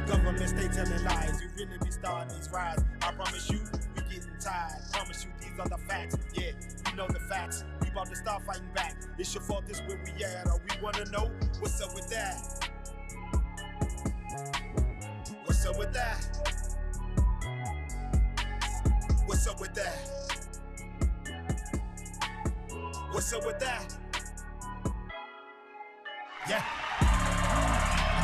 Government stay telling lies. You really be starting these riots. I promise you, we getting tired. Promise you, these are the facts. Yeah, we know the facts. We about to start fighting back. It's your fault, this where we at. Or we wanna know what's up with that. What's up with that? What's up with that? What's up with that? Yeah.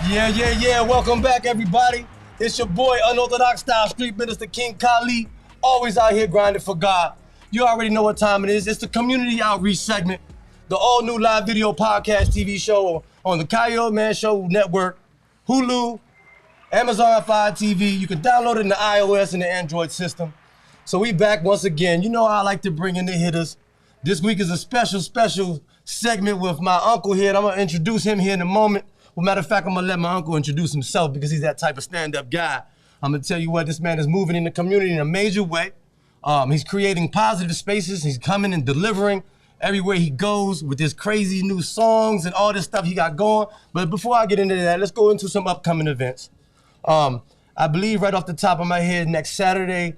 Yeah. Welcome back, everybody. It's your boy, Unorthodox Style Street Minister King Kali. Always out here grinding for God. You already know what time it is. It's the community outreach segment, the all-new live video podcast TV show on the CoyoteMan Show Network, Hulu, Amazon Fire TV. You can download it in the iOS and the Android system. So we back once again. You know I like to bring in the hitters. This week is a special segment with my uncle here. I'm gonna introduce him here in a moment. Well, matter of fact, I'm gonna let my uncle introduce himself because he's that type of stand-up guy. I'm gonna tell you what, this man is moving in the community in a major way. He's creating positive spaces. He's coming and delivering everywhere he goes with his crazy new songs and all this stuff he got going. But before I get into that, let's go into some upcoming events. I believe right off the top of my head, next Saturday,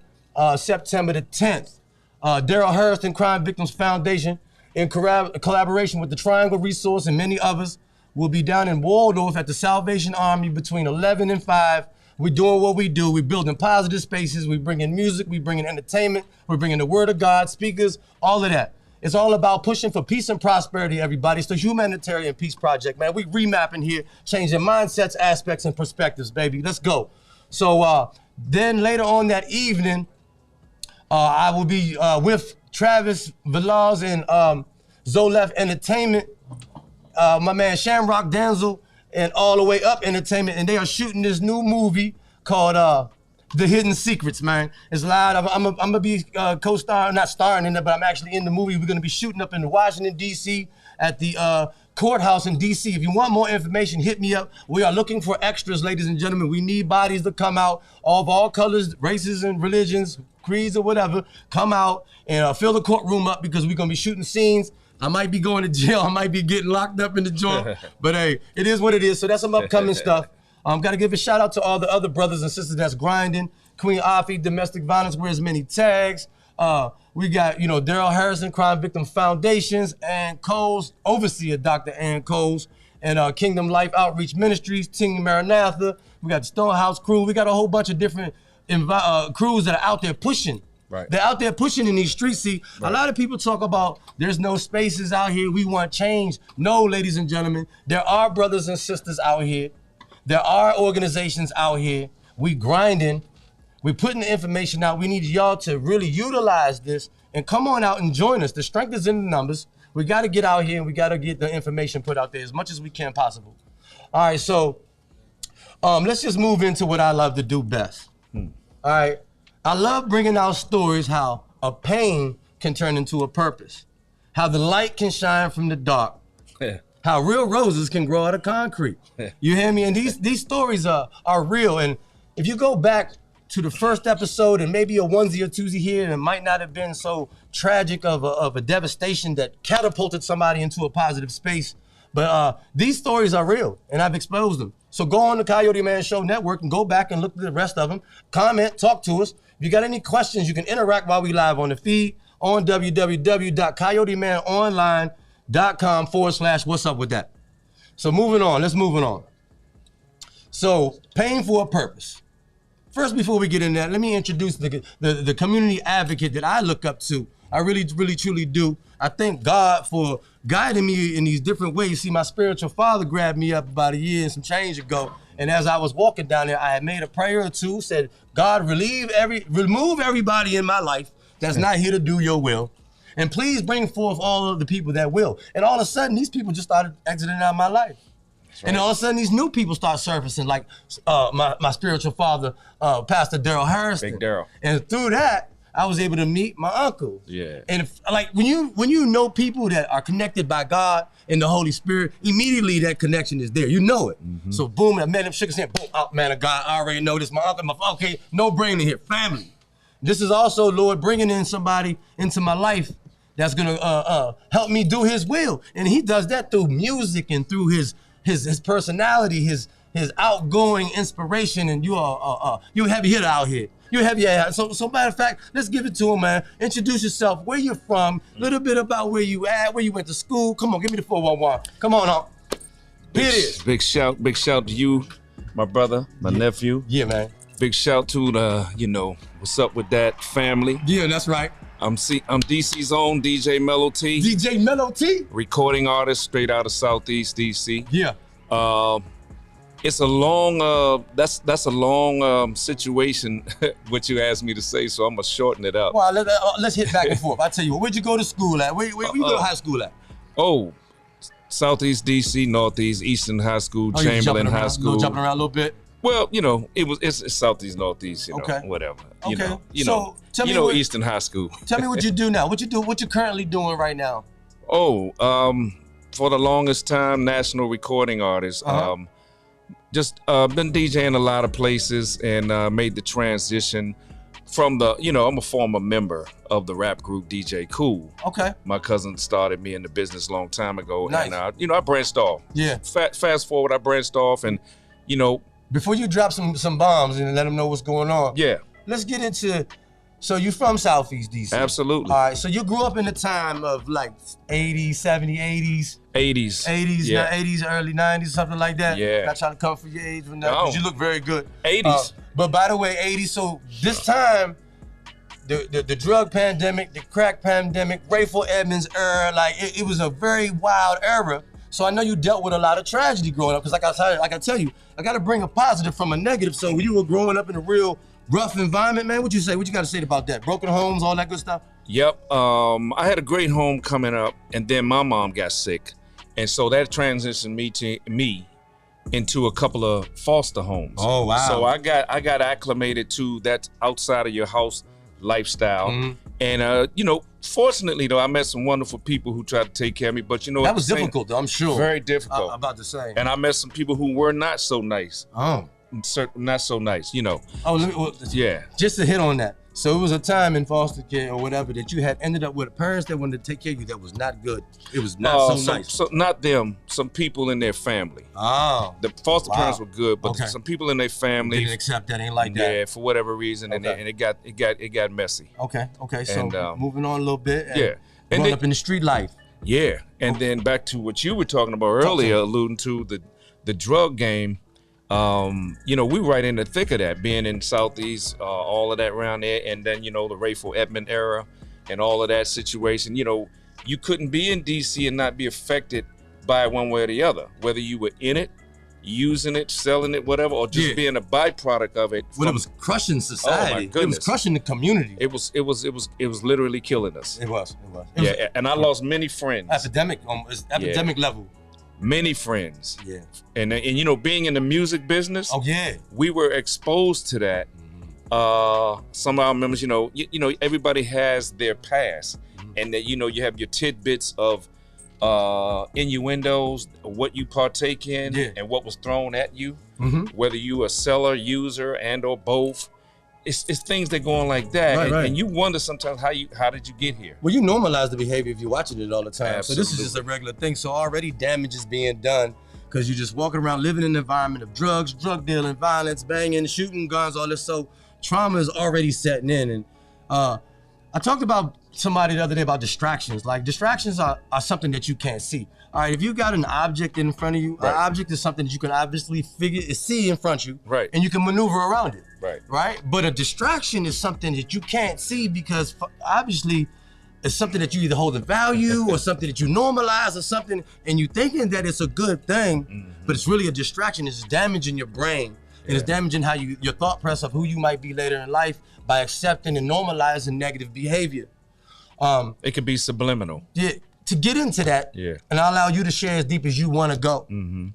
September the 10th, Daryl Harrison Crime Victims Foundation, in collaboration with the Triangle Resource and many others, will be down in Waldorf at the Salvation Army between 11 and 5. We're doing what we do. We're building positive spaces. We're bringing music. We're bringing entertainment. We're bringing the word of God, speakers, all of that. It's all about pushing for peace and prosperity, everybody. It's the humanitarian peace project, man. We remapping here, changing mindsets, aspects, and perspectives, baby. Let's go. So then later on that evening, I will be with Travis Velaz and Zolef Entertainment, my man Shamrock Denzel, and All the Way Up Entertainment, and they are shooting this new movie called The Hidden Secrets, man. It's loud. I'm gonna be co-starring, not starring in it, but I'm actually in the movie. We're gonna be shooting up in Washington, D.C. at the courthouse in D.C. If you want more information, hit me up. We are looking for extras, ladies and gentlemen. We need bodies to come out of all colors, races, and religions, creeds, or whatever. Come out and fill the courtroom up because we're gonna be shooting scenes. I might be going to jail. I might be getting locked up in the joint. But hey, it is what it is. So that's some upcoming stuff. Got to give a shout out to all the other brothers and sisters that's grinding. Queen Afi, Domestic Violence Wears Many Tags. We got, Daryl Harrison, Crime Victim Foundations, and Coles, Overseer Dr. Ann Coles, and Kingdom Life Outreach Ministries, Team Maranatha. We got the Stonehouse Crew. We got a whole bunch of different crews that are out there pushing. Right. They're out there pushing in these streets. See, right. A lot of people talk about there's no spaces out here. We want change. No, ladies and gentlemen, there are brothers and sisters out here. There are organizations out here. We grinding. We're putting the information out. We need y'all to really utilize this and come on out and join us. The strength is in the numbers. We got to get out here and we got to get the information put out there as much as we can possible. All right, so let's just move into what I love to do best. All right. I love bringing out stories how a pain can turn into a purpose, how the light can shine from the dark, how real roses can grow out of concrete. You hear me? And these stories are real. And if you go back to the first episode and maybe a onesie or twosie here, and it might not have been so tragic of a devastation that catapulted somebody into a positive space, but these stories are real, and I've exposed them. So go on the Coyote Man Show Network and go back and look at the rest of them. Comment, talk to us. If you got any questions, you can interact while we live on the feed on www.coyotemanonline.com/what's up with that. So moving on, let's move on. So paying for a purpose. First, before we get in that, let me introduce the community advocate that I look up to. I really, truly do. I thank God for guiding me in these different ways. See, my spiritual father grabbed me up about a year and some change ago. And as I was walking down there, I had made a prayer or two, said, God, remove everybody in my life that's not here to do your will. And please bring forth all of the people that will. And all of a sudden, these people just started exiting out of my life. Right. And all of a sudden, these new people start surfacing, like my spiritual father, Pastor Daryl Harrison. Big Daryl. And through that, I was able to meet my uncle. Yeah. And when you know people that are connected by God and the Holy Spirit, immediately that connection is there. You know it. Mm-hmm. So boom, I met him, shook his hand, boom, oh, man of God, I already know this. My uncle, okay, no brainer here, family. This is also, Lord, bringing in somebody into my life that's gonna help me do his will. And he does that through music and through his personality, his his outgoing inspiration, and you're a heavy hitter out here. You're a heavy hitter. So matter of fact, let's give it to him, man. Introduce yourself, where you're from, a little bit about where you at, where you went to school. Come on, give me the 411. Come on, huh? Here it is. Big shout to you, my brother, my nephew. Yeah, man. Big shout to the, what's up with that family. Yeah, that's right. I'm DC's own DJ Mellow T. DJ Mellow T? Recording artist straight out of Southeast DC. Yeah. It's a long, that's a long situation, what you asked me to say, so I'm gonna shorten it up. Well, let's hit back and forth. I tell you what, where'd you go to school at? Where you go to high school at? Oh, Southeast DC, Northeast, Eastern High School, Chamberlain High School. Jumping around a little bit. Well, it's Southeast, Northeast, okay. Whatever. Okay. Tell me Eastern High School. Tell me what you do now. What you currently doing right now? Oh, for the longest time, national recording artist. Just been DJing a lot of places and made the transition from I'm a former member of the rap group DJ Cool. Okay. My cousin started me in the business a long time ago. Nice. And, I branched off. Yeah. Fast forward, I branched off and, Before you drop some bombs and let them know what's going on. Yeah. Let's get into, so you from Southeast DC? Absolutely. All right, so you grew up in the time of like 80s, 70s, 80s? 80s. 80s, yeah. 80s, early 90s, something like that? Yeah. Not trying to come for your age from that, because you look very good. 80s. But by the way, 80s, so this time, the drug pandemic, the crack pandemic, Rayful Edmonds era, like it was a very wild era. So I know you dealt with a lot of tragedy growing up, because like I tell you, I got to bring a positive from a negative. So when you were growing up in a real rough environment, man, what you say? What you got to say about that? Broken homes, all that good stuff? Yep. I had a great home coming up, and then my mom got sick. And so that transitioned me into a couple of foster homes. Oh, wow. So I got acclimated to that outside of your house lifestyle. Mm-hmm. And, fortunately, though, I met some wonderful people who tried to take care of me. But, that was difficult, though, I'm sure. Very difficult. I'm about to say. And I met some people who were not so nice. Oh. Not so nice, Oh, yeah. Just to hit on that. So it was a time in foster care or whatever that you had ended up with parents that wanted to take care of you that was not good. It was not so nice. So not them, some people in their family. Oh. The foster parents were good, but some people in their family didn't accept that, ain't like that. Yeah, for whatever reason, and it got messy. Okay. So moving on a little bit. And growing up in the street life. Yeah, and then back to what you were talking about earlier, alluding to the drug game. We were right in the thick of that, being in Southeast, all of that around there, and then, the Rayful Edmond era and all of that situation. You couldn't be in DC and not be affected by it one way or the other, whether you were in it, using it, selling it, whatever, or just being a byproduct of it. Well, it was crushing society. Oh my goodness. It was crushing the community. It was literally killing us. It was. Yeah, and I lost many friends. Epidemic level. Many friends. Yeah. And being in the music business. Oh yeah. We were exposed to that. Some of our members, everybody has their past, and that you have your tidbits of innuendos, what you partake in, and what was thrown at you, whether you a seller, user, and or both. It's things that go on like that, and you wonder sometimes how did you get here? Well, you normalize the behavior if you're watching it all the time. Absolutely. So this is just a regular thing. So already damage is being done because you're just walking around living in an environment of drugs, drug dealing, violence, banging, shooting guns, all this. So trauma is already setting in. And I talked about somebody the other day about distractions. Like distractions are something that you can't see. All right, if you got an object in front of you, an object is something that you can obviously see in front of you, and you can maneuver around it. Right? But a distraction is something that you can't see because obviously it's something that you either hold in value or something that you normalize or something, and you thinking that it's a good thing, but it's really a distraction. It's damaging your brain, and it's damaging how your thought process of who you might be later in life by accepting and normalizing negative behavior. It could be subliminal. Yeah. To get into that, and I'll allow you to share as deep as you want to go.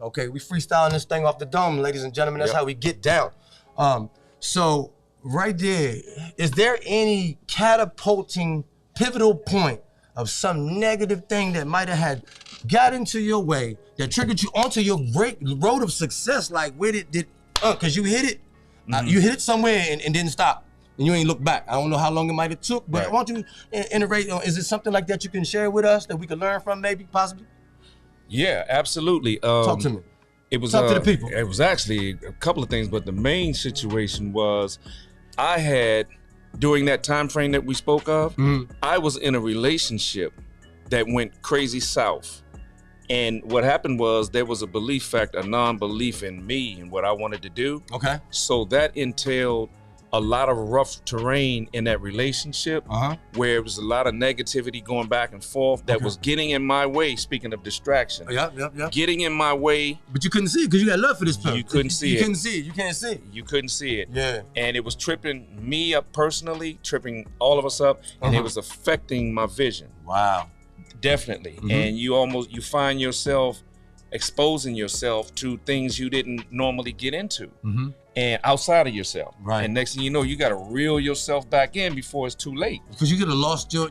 Okay, we freestyling this thing off the dome, ladies and gentlemen. That's how we get down. So right there, is there any catapulting pivotal point of some negative thing that might have had got into your way that triggered you onto your great road of success? Like where cause you hit it, you hit it somewhere and didn't stop. And you ain't look back. I don't know how long it might have took, but I want you to iterate. Is it something like that you can share with us that we can learn from, maybe, possibly? Yeah, absolutely. Talk to me. It was Talk to the people. It was actually a couple of things, but the main situation was I had, during that time frame that we spoke of, I was in a relationship that went crazy south. And what happened was there was a belief factor, a non-belief in me and what I wanted to do. Okay. So that entailed a lot of rough terrain in that relationship, where it was a lot of negativity going back and forth that was getting in my way. Speaking of distraction, getting in my way. But you couldn't see it because you got love for this person. You couldn't see it. You couldn't see it. You can't see it. You couldn't see it. Yeah. And it was tripping me up personally, tripping all of us up, and it was affecting my vision. Wow. Definitely. And you find yourself exposing yourself to things you didn't normally get into. And outside of yourself, right? And next thing you know, you got to reel yourself back in before it's too late. Because you could have lost your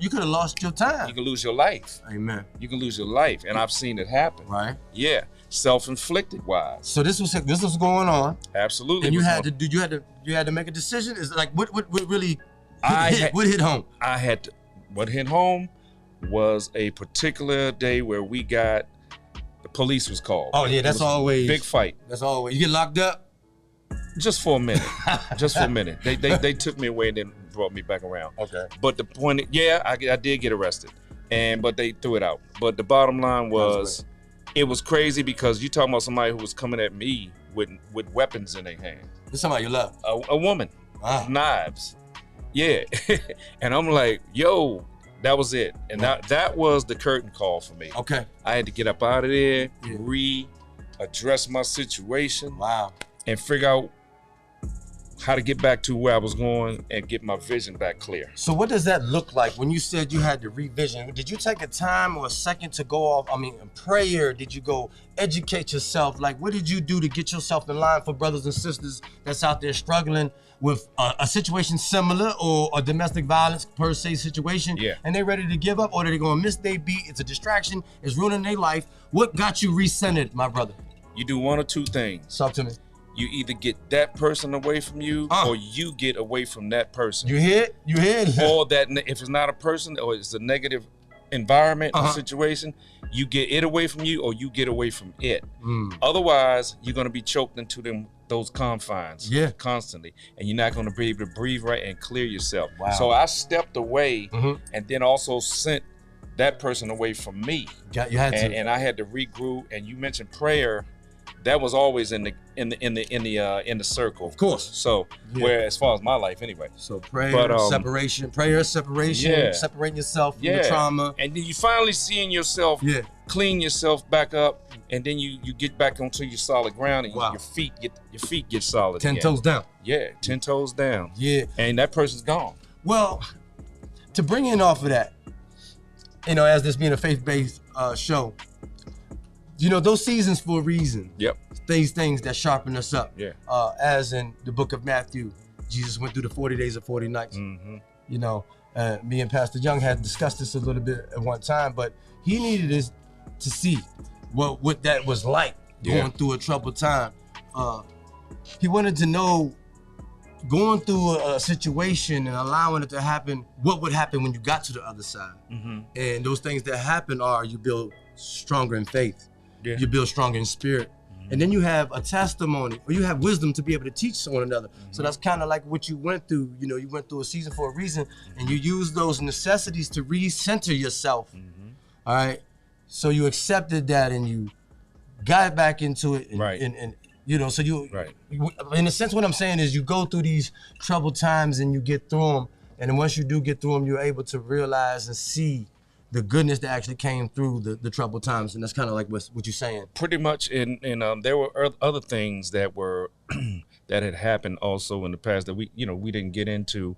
time. You can lose your life. Amen. You can lose your life, and I've seen it happen. Right. Yeah, self-inflicted wise. So this was going on. Absolutely. And you had to make a decision. Is like what really what hit home? What hit home was a particular day where we got the police was called. Oh yeah, that's always big fight. That's always you get locked up. Just for a minute. Just for a minute. They took me away and then brought me back around. Okay. But the point, I did get arrested, but they threw it out. But the bottom line was, it was crazy because you talking about somebody who was coming at me with weapons in their hand. This somebody you love. A woman, knives. Yeah, and I'm like, yo, that was it, and that was the curtain call for me. Okay. I had to get up out of there, readdress my situation. Wow. And figure out how to get back to where I was going and get my vision back clear. So what does that look like when you said you had to revision? Did you take a time or a second to go off? I mean, in prayer, did you go educate yourself? Like, what did you do to get yourself in line for brothers and sisters that's out there struggling with a situation similar or a domestic violence per se situation? Yeah. And they're ready to give up, or they're going to miss their beat. It's a distraction. It's ruining their life. What got you recentered, my brother? You do one or two things. Talk to me. You either get that person away from you, or you get away from that person. You hear it? You hear it? Or that if it's not a person or it's a negative environment or situation, you get it away from you or you get away from it. Otherwise, you're gonna be choked into those confines constantly, and you're not gonna be able to breathe right and clear yourself. Wow. So I stepped away and then also sent that person away from me. You had to. And I had to regroup. And you mentioned prayer. That was always in the circle, of course. So, where as far as my life, anyway. So prayer, separation, separating yourself from the trauma, and then you finally seeing yourself, clean yourself back up, and then you get back onto your solid ground, and your feet get solid. 10 toes down. Yeah, 10 toes down. Yeah, and that person's gone. Well, to bring in off of that, as this being a faith-based show. Those seasons for a reason. Yep. These things that sharpen us up. Yeah. As in the book of Matthew, Jesus went through the 40 days and 40 nights. Me and Pastor Young had discussed this a little bit at one time, but he needed us to see what that was like going through a troubled time. He wanted to know, going through a situation and allowing it to happen, what would happen when you got to the other side. And those things that happen are you build stronger in faith. You build stronger in spirit. And then you have a testimony, or you have wisdom to be able to teach one another. So that's kind of like what you went through. You went through a season for a reason, and you use those necessities to recenter yourself. All right. So you accepted that and you got back into it. And so you, in a sense, what I'm saying is you go through these troubled times and you get through them. And then once you do get through them, you're able to realize and see the goodness that actually came through the troubled times. And that's kind of like what you're saying. Pretty much. And there were other things that were that had happened also in the past that we didn't get into.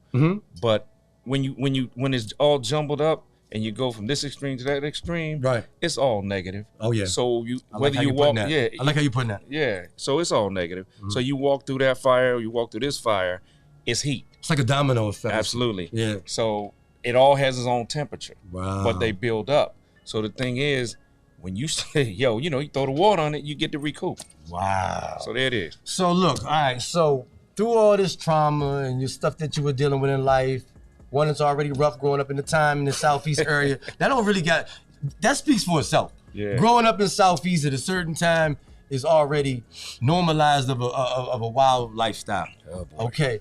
But when it's all jumbled up and you go from this extreme to that extreme, it's all negative. Oh yeah. So I like how you putting that. Yeah. So it's all negative. So you walk through that fire, you walk through this fire, it's heat. It's like a domino effect. Absolutely. Yeah. So it all has its own temperature. Wow. But they build up. So the thing is, when you say, you throw the water on it, you get to recoup. Wow. So there it is. So look, all right, so through all this trauma and your stuff that you were dealing with in life, one that's already rough growing up in the Southeast area, that speaks for itself. Yeah. Growing up in Southeast at a certain time, is already normalized of a wild lifestyle. Oh, boy. Okay.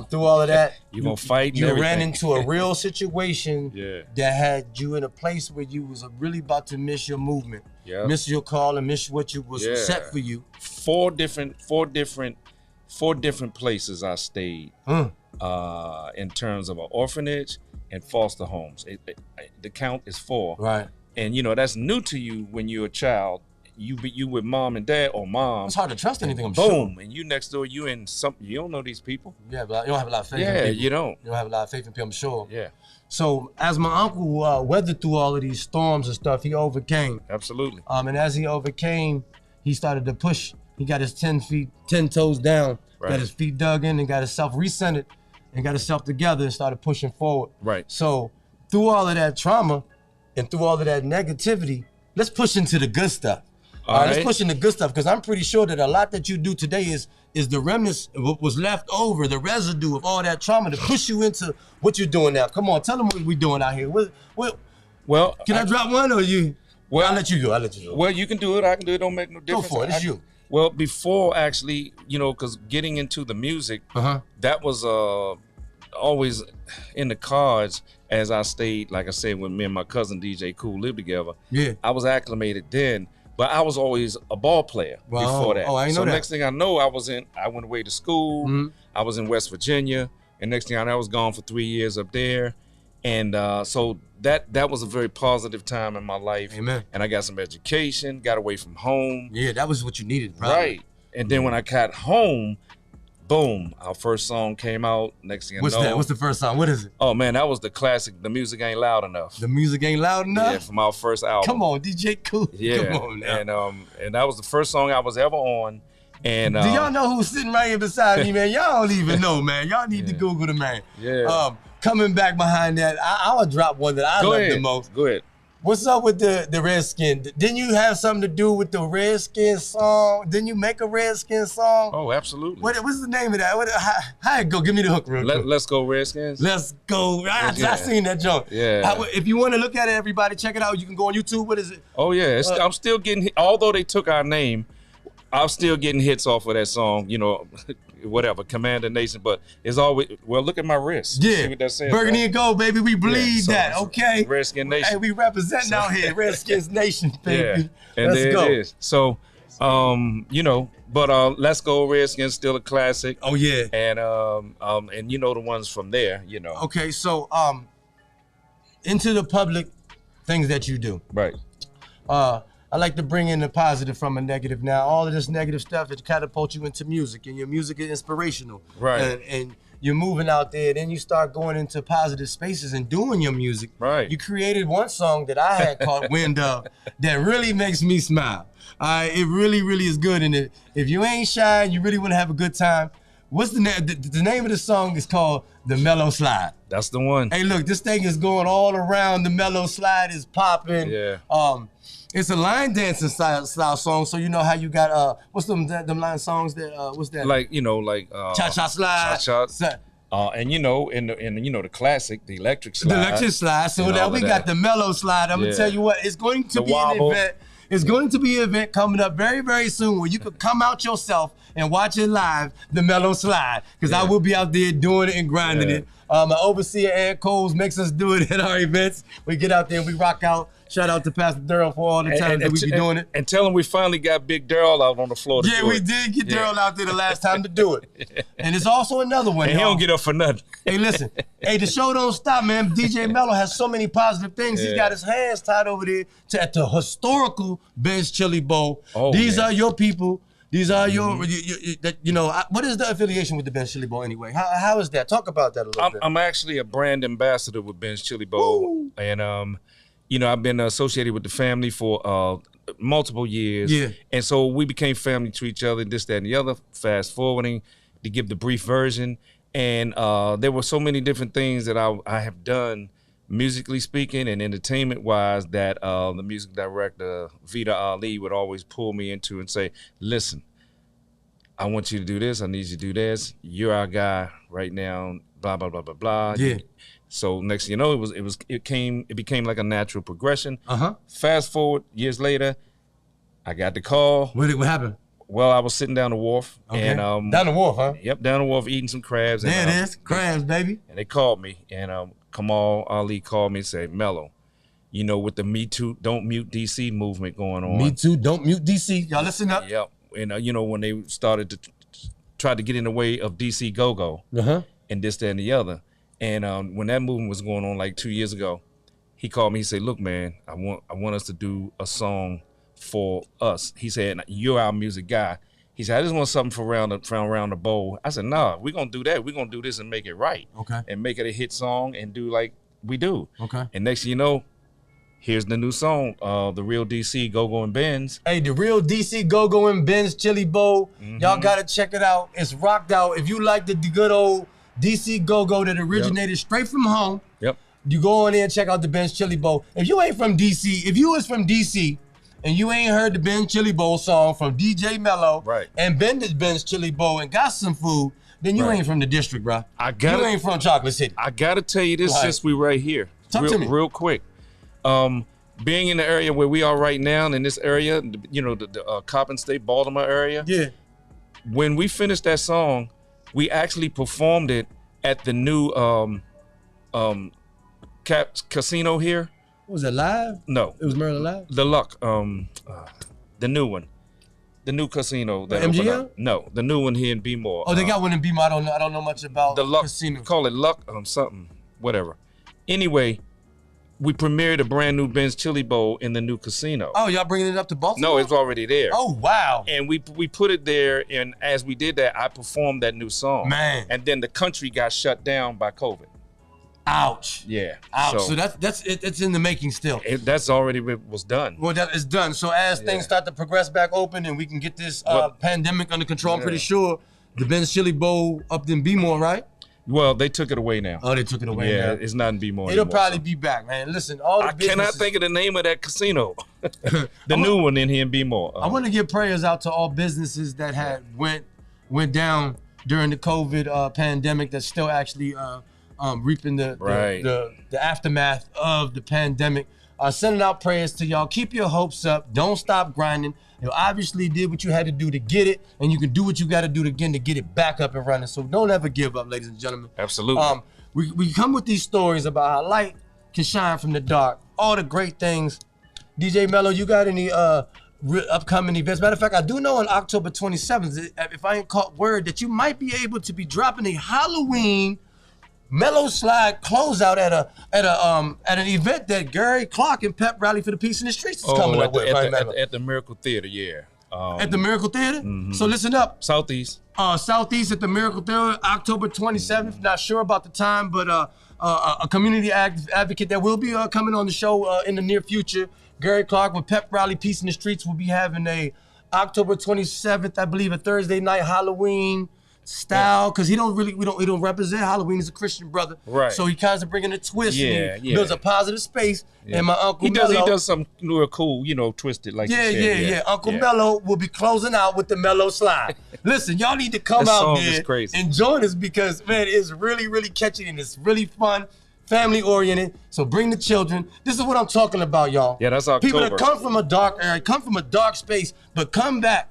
Through all of that, you gonna fight. You and ran everything. into a real situation Yeah. that had you in a place where you was really about to miss your movement, miss your call, and miss what you was set for you. Four different places I stayed in terms of an orphanage and foster homes. The count is 4. Right. And you know that's new to you when you're a child. You with mom and dad or mom. It's hard to trust anything. I'm boom, sure. and you next door. You in something. You don't know these people. Yeah, but you don't have a lot of faith. Yeah, in people. you don't. You don't have a lot of faith in people. I'm sure. Yeah. So as my uncle weathered through all of these storms and stuff, he overcame. Absolutely. And as he overcame, he started to push. He got his 10 toes down, got his feet dug in, and got himself recentered, and got himself together and started pushing forward. Right. So through all of that trauma and through all of that negativity, let's push into the good stuff. All right, let's push into good stuff, because I'm pretty sure that a lot that you do today is the remnants, what was left over, the residue of all that trauma to push you into what you're doing now. Come on, tell them what we're doing out here. Well, can I drop one or you? Well, I'll let you go. Well, you can do it. I can do it. Don't make no difference. Go for it. It's you. Well, before actually, because getting into the music, that was always in the cards as I stayed, like I said, when me and my cousin DJ Cool lived together. Yeah. I was acclimated then, but I was always a ball player before that. Oh, I know that. Next thing I know, I went away to school. I was in West Virginia, and next thing I know, I was gone for 3 years up there. And so that was a very positive time in my life. Amen. And I got some education, got away from home. Yeah, that was what you needed, probably. Right. And then when I got home, boom, our first song came out. Next thing I know. What's that? What's the first song? What is it? Oh, man, that was the classic, The Music Ain't Loud Enough. The Music Ain't Loud Enough? Yeah, from our first album. Come on, DJ Cool. Yeah. Come on now. And that was the first song I was ever on. And do y'all know who's sitting right here beside me, man? Y'all don't even know, man. Y'all need to Google the man. Yeah. Coming back behind that, I'll drop one that I love the most. Go ahead. What's up with the Redskin? Didn't you have something to do with the Redskin song? Didn't you make a Redskin song? Oh, absolutely. What's the name of that? How it go? Give me the hook real quick. Let's go Redskins. Let's go. I seen that joint. Yeah. If you want to look at it, everybody, check it out. You can go on YouTube. What is it? Oh, yeah. I'm still getting, although they took our name, I'm still getting hits off of that song, whatever, Commander Nation, but it's always, well, look at my wrist. Yeah. See what that says, Burgundy right? and gold, baby. We bleed that, okay? Redskin Nation. Hey, we representing out here. Redskins Nation, baby. Yeah. And Let's there go. it is. So, but Let's Go Redskins, still a classic. Oh, yeah. And the ones from there, Okay, so, into the public things that you do. Right. I like to bring in the positive from a negative. Now, all of this negative stuff, it catapults you into music, and your music is inspirational. Right. And you're moving out there, then you start going into positive spaces and doing your music. Right. You created one song that I had called Wind Up that really makes me smile. It really, really is good. And if you ain't shy, you really want to have a good time, what's the name? The name of the song is called The Mellow Slide. That's the one. Hey, look, this thing is going all around. The Mellow Slide is popping. Yeah. It's a line dancing style song, so you know how you got what's them line songs that what's that? Like Cha-Cha Slide. Cha-Cha. And in the classic, the Electric Slide. The Electric Slide. So now we got the Mellow Slide. I'm gonna tell you what, it's going to be an event. It's going to be an event coming up very, very soon where you could come out yourself and watch it live, the Mellow Slide, because I will be out there doing it and grinding it. My overseer, Ed Coles, makes us do it at our events. We get out there and we rock out. Shout out to Pastor Daryl for all the time that we be doing it. And tell him we finally got Big Daryl out on the floor to do it. Yeah, we did get Daryl out there the last time to do it. And it's also another one, and he don't get up for nothing. Hey, listen. Hey, the show don't stop, man. DJ Mello has so many positive things. He's got his hands tied over there at the historical Ben's Chili Bowl. Oh, These are your people. These are your, what is the affiliation with the Ben's Chili Bowl anyway? How is that? Talk about that a little bit. I'm actually a brand ambassador with Ben's Chili Bowl. Woo. And, I've been associated with the family for multiple years. Yeah. And so we became family to each other, this, that, and the other. Fast forwarding to give the brief version. And there were so many different things that I have done, musically speaking and entertainment-wise, that the music director, Vida Ali, would always pull me into and say, listen, I want you to do this. I need you to do this. You're our guy right now, blah, blah, blah, blah, blah. Yeah. So next thing you know, it became like a natural progression. Fast forward years later, I got the call. What happened? Well, I was sitting down the wharf. Okay. And, down the wharf, huh? Yep, down the wharf eating some crabs. There it is. Crabs, baby. And they called me. And Kamal Ali called me and said, Mello, you know, with the Me Too, Don't Mute DC movement going on. Me Too, Don't Mute DC. Y'all listen up. Yep. And, you know, when they started to try to get in the way of DC Go-Go and this, that, and the other. And when that movement was going on like 2 years ago, he called me. He said, look, man, I want us to do a song for us. He said, you're our music guy. He said, I just want something for around the bowl. I said, nah, we're going to do that. We're going to do this and make it right. Okay. And make it a hit song and do like we do. Okay. And next thing you know, here's the new song, The Real DC, Go-Go and Benz. Hey, The Real DC, Go-Go and Benz Chili Bowl. Y'all got to check it out. It's rocked out. If you like the good old DC Go-Go that originated straight from home, you go on there and check out the Benz Chili Bowl. If you ain't from DC, if you was from DC and you ain't heard the Benz Chili Bowl song from DJ Mello and Ben's Chili Bowl and got some food, then you ain't from the district, bro. You ain't from Chocolate City. I got to tell you this since we right here. Talk to me. Real quick. Being in the area where we are right now, in this area, you know, the Coppin State, Baltimore area. Yeah. When we finished that song, we actually performed it at the new casino here. Was it live? No. It was Maryland Live? The Luck, the new one. The new casino. That MGM? No, the new one here in B-More. Oh, they got one in B-More. I don't know much about the Luck casino. Call it Luck something, whatever. Anyway, we premiered a brand new Ben's Chili Bowl in the new casino. Oh, y'all bringing it up to Baltimore? No, it's already there. Oh, wow. And we put it there, and as we did that, I performed that new song. Man. And then the country got shut down by COVID. Ouch. Yeah. Ouch. So that's it. It's in the making still. That's already was done. Well, that is done. So as things start to progress back open and we can get this pandemic under control, I'm pretty sure the Ben's Chili Bowl up in B-More, right? Well, they took it away now. Oh, they took it away now. Yeah, it's not in B-More It'll anymore, probably be back, man. Listen, all the I cannot think of the name of that casino. The new one in here in B-More. I want to give prayers out to all businesses that had went down during the COVID pandemic that's still actually reaping the aftermath of the pandemic. Sending out prayers to y'all. Keep your hopes up. Don't stop grinding. You obviously did what you had to do to get it, and you can do what you got to do again to get it back up and running. So don't ever give up, ladies and gentlemen. Absolutely. We come with these stories about how light can shine from the dark. All the great things. DJ Mello, you got any upcoming events? Matter of fact, I do know on October 27th, if I ain't caught word, that you might be able to be dropping a Halloween Mellow Slide closeout at an event that Gary Clark and Pep Rally for the Peace in the Streets is coming up with. At the Miracle Theater, yeah. At the Miracle Theater? So listen up. Southeast. Southeast at the Miracle Theater, October 27th. Not sure about the time, but a community advocate that will be coming on the show in the near future. Gary Clark with Pep Rally Peace in the Streets will be having a October 27th, I believe, a Thursday night Halloween style, because we don't represent Halloween as a Christian brother, right? So he kind of bringing a twist. Builds a positive space. And my uncle he does something real cool, twisted like Uncle Mello will be closing out with the Mellow Slide. Listen, y'all need to come out there and join us, because man, it's really, really catchy and it's really fun, family oriented. So bring the children. This is what I'm talking about, y'all. Yeah, that's October. People that come from a dark area, come from a dark space, but come back.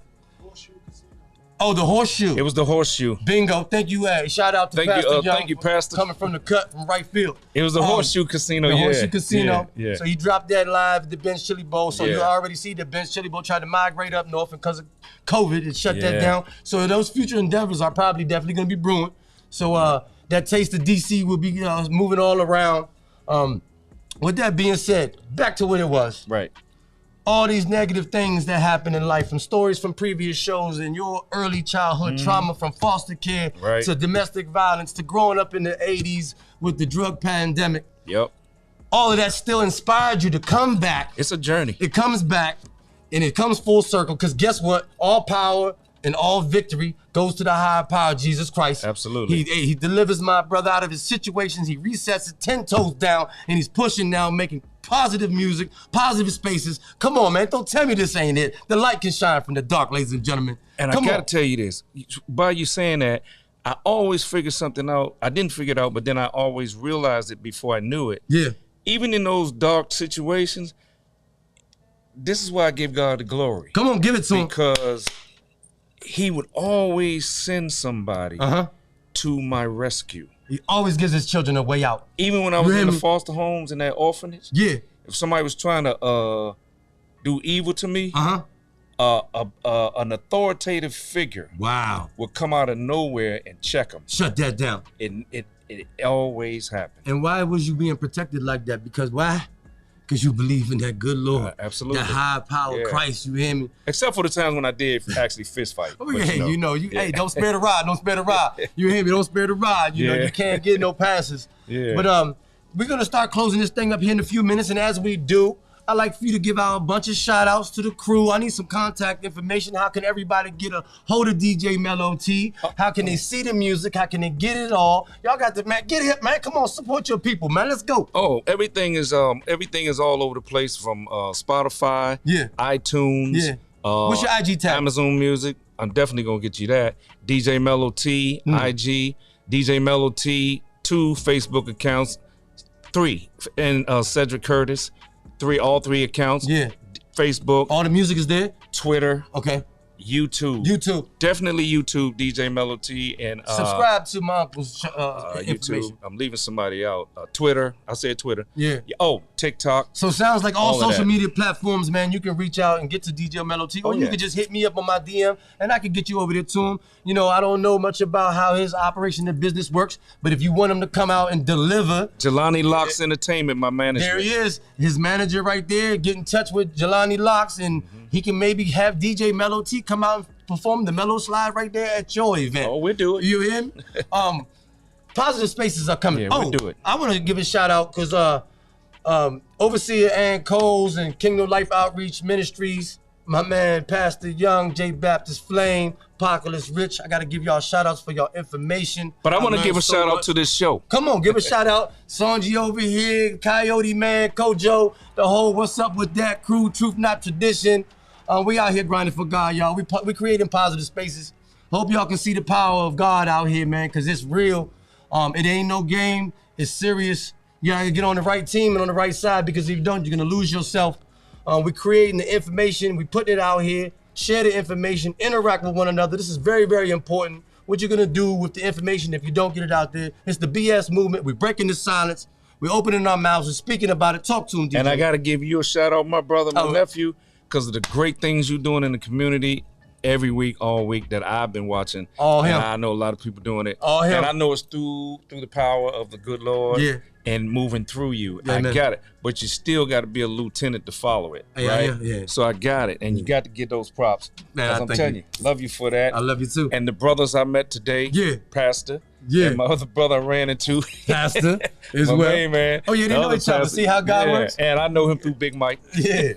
Oh, the Horseshoe. It was the Horseshoe. Bingo. Thank you. Shout out to Pastor Young. Thank you, Pastor. Coming from the cut from right field. It was the Horseshoe Casino, The Horseshoe Casino. Yeah. So he dropped that live at the Ben's Chili Bowl. So you already see the Ben's Chili Bowl tried to migrate up north, and because of COVID, it shut that down. So those future endeavors are definitely going to be brewing. So that Taste of DC will be moving all around. With that being said, back to what it was. Right. All these negative things that happen in life, from stories from previous shows and your early childhood trauma, from foster care to domestic violence to growing up in the 80s with the drug pandemic. Yep. All of that still inspired you to come back. It's a journey. It comes back and it comes full circle, because guess what? All power and all victory goes to the higher power, Jesus Christ. Absolutely. He delivers my brother out of his situations. He resets it 10 toes down, and he's pushing now, making positive music, positive spaces. Come on, man. Don't tell me this ain't it. The light can shine from the dark, ladies and gentlemen. And I gotta tell you this. By you saying that, I always figure something out. I didn't figure it out, but then I always realized it before I knew it. Yeah. Even in those dark situations, this is why I give God the glory. Come on, give it to him. Because he would always send somebody to my rescue. He always gives his children a way out. Even when I was in the foster homes and that orphanage. Yeah. If somebody was trying to do evil to me, an authoritative figure would come out of nowhere and check them. Shut that down. It always happened. And why was you being protected like that? Because why? Because you believe in that good Lord. Absolutely. That high power Christ, you hear me? Except for the times when I did actually fist fight. Oh, yeah, hey, don't spare the rod, don't spare the rod. You hear me? Don't spare the rod. You know, you can't get no passes. Yeah. But we're gonna start closing this thing up here in a few minutes, and as we do, I'd like for you to give out a bunch of shout outs to the crew. I need some contact information. How can everybody get a hold of DJ Mellow T? How can they see the music? How can they get it all? Y'all got to, man, get it, man. Come on, support your people, man. Let's go. Oh, everything is all over the place from Spotify, iTunes. What's your IG tag? Amazon Music. I'm definitely gonna get you that. DJ Mellow T, IG, DJ Mellow T, 2 Facebook accounts, 3, and Cedric Curtis. All 3 accounts. Yeah. Facebook. All the music is there? Twitter. Okay. YouTube. Definitely YouTube, DJ Mellow T. And subscribe to my uncle's YouTube. I'm leaving somebody out. Twitter. I said Twitter. Yeah. Oh, TikTok. So sounds like all social media platforms, man. You can reach out and get to DJ Mellow T. Or you can just hit me up on my DM and I can get you over there to him. You know, I don't know much about how his operation and business works, but if you want him to come out and deliver. Jelani Locks Entertainment, my manager. There he is. His manager right there. Get in touch with Jelani Locks and he can maybe have DJ Mellow T come out and perform the Mellow Slide right there at your event. Oh, we'll do it. You hear me? Positive Spaces are coming. Yeah, we'll do it. I want to give a shout out because Overseer Ann Coles and Kingdom Life Outreach Ministries, my man Pastor Young, J. Baptist Flame, Apocalypse Rich. I got to give y'all shout outs for y'all information. But I want to give a shout out to this show. Come on, give a shout out. Sanji over here, CoyoteMan, Kojo, the whole What's Up With That crew, Truth Not Tradition. We out here grinding for God, y'all. We creating positive spaces. Hope y'all can see the power of God out here, man, because it's real. It ain't no game. It's serious. You gotta get on the right team and on the right side, because if you don't, you're gonna lose yourself. We're creating the information. We put it out here. Share the information. Interact with one another. This is very, very important. What you're gonna do with the information if you don't get it out there. It's the BS movement. We're breaking the silence. We're opening our mouths. We're speaking about it. Talk to him, DJ. And I gotta give you a shout out, my brother, my nephew, because of the great things you're doing in the community every week, all week, that I've been watching. All him. And I know a lot of people doing it. All him. And I know it's through the power of the good Lord and moving through you. I got it. But you still got to be a lieutenant to follow it, right? Yeah. So I got it. And you got to get those props. Man, I'm telling you, love you for that. I love you too. And the brothers I met today, Pastor, and my other brother I ran into, Pastor, as well. Main man. Oh, yeah, they know each other. See how God works? And I know him through Big Mike. Yeah.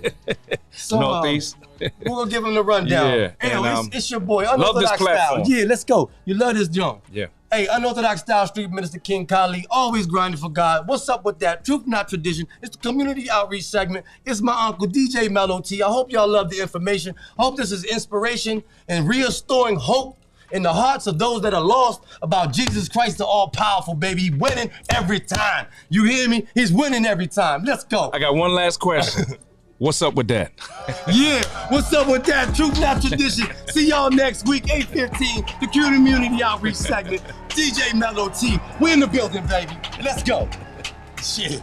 So, Northeast. We're going to give him the rundown. Yeah. Hey, And, it's your boy, love Unorthodox this platform. Style. Yeah, let's go. You love this junk. Yeah. Hey, Unorthodox Style Street Minister King Kali, always grinding for God. What's up with that? Truth Not Tradition. It's the community outreach segment. It's my uncle, DJ Mellow T. I hope y'all love the information. I hope this is inspiration and restoring hope in the hearts of those that are lost about Jesus Christ, the all-powerful, baby. He's winning every time. You hear me? He's winning every time. Let's go. I got one last question. What's up with that? Yeah, what's up with that? Truth Not Tradition. See y'all next week, 8:15, the community outreach segment. DJ Mellow T. We in the building, baby. Let's go. Shit.